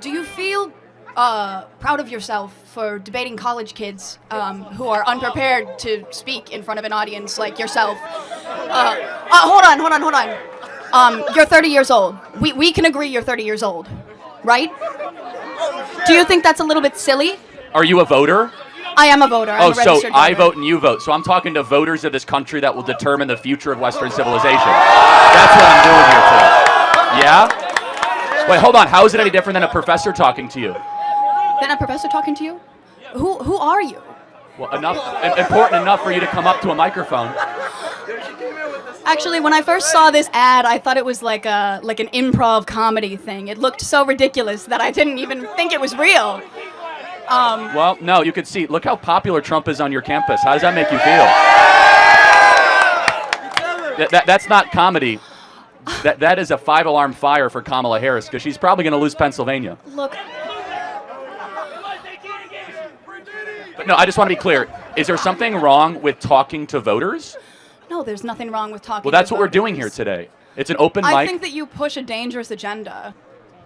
Do you feel proud of yourself for debating college kids who are unprepared to speak in front of an audience like yourself? Hold on. You're 30 years old. We can agree you're 30 years old, right? Do you think that's a little bit silly? Are you a voter? I am a voter. I'm a so registered I voter. vote and you vote. So I'm talking to voters of this country that will determine the future of Western civilization. That's what I'm doing here today. Yeah? Wait, hold on. How is it any different than a professor talking to you? Then a professor talking to you? Who are you? Well, important enough for you to come up to a microphone. Actually, when I first saw this ad, I thought it was like an improv comedy thing. It looked so ridiculous that I didn't even think it was real. Well, no, you can see. Look how popular Trump is on your campus. How does that make you feel? That's not comedy. That is a 5-alarm fire for Kamala Harris because she's probably going to lose Pennsylvania. Look. But no, I just want to be clear. Is there something wrong with talking to voters? No, there's nothing wrong with talking. Well, that's to what we're voters. doing here today. It's an open mic. I think that you push a dangerous agenda.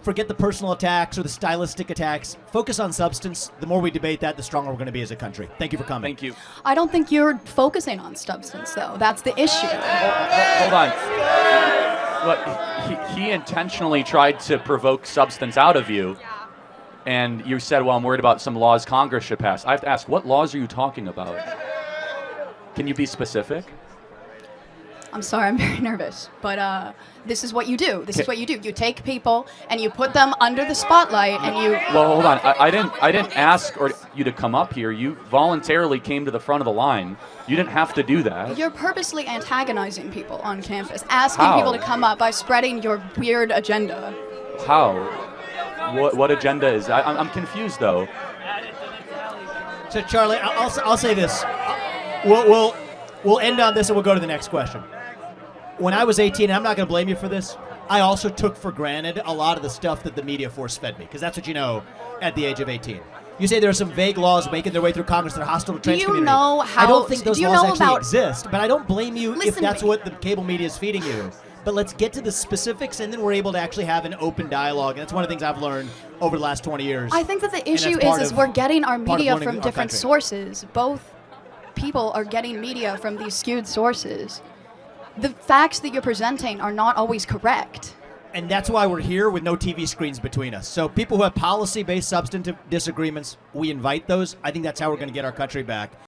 Forget the personal attacks or the stylistic attacks. Focus on substance. The more we debate that, the stronger we're going to be as a country. Thank you for coming. Thank you. I don't think you're focusing on substance, though. That's the issue. Hold on. Look, he intentionally tried to provoke substance out of you, and you said, well, I'm worried about some laws Congress should pass. I have to ask, what laws are you talking about? Can you be specific? I'm sorry, I'm very nervous, but this is what you do. This is what you do. You take people and you put them under the spotlight, and you. Well, hold on. I didn't ask you to come up here. You voluntarily came to the front of the line. You didn't have to do that. You're purposely antagonizing people on campus, asking How? people to come up by spreading your weird agenda. How? What agenda is that? I'm confused though. So, Charlie, I'll say this. We'll end on this and we'll go to the next question. When I was 18, and I'm not going to blame you for this, I also took for granted a lot of the stuff that the media force-fed me, because that's what you know at the age of 18. You say there are some vague laws making their way through Congress that are hostile to trans community. Know how? I don't think those do you laws know actually about, exist, but I don't blame you if Listen to that's me. what the cable media is feeding you. But let's get to the specifics, and then we're able to actually have an open dialogue. And that's one of the things I've learned over the last 20 years. I think that the And issue that's part is of- we're getting our part of media running from our different country. sources. Both people are getting media from these skewed sources. The facts that you're presenting are not always correct. And that's why we're here with no TV screens between us. So people who have policy-based substantive disagreements, we invite those. I think that's how we're going to get our country back.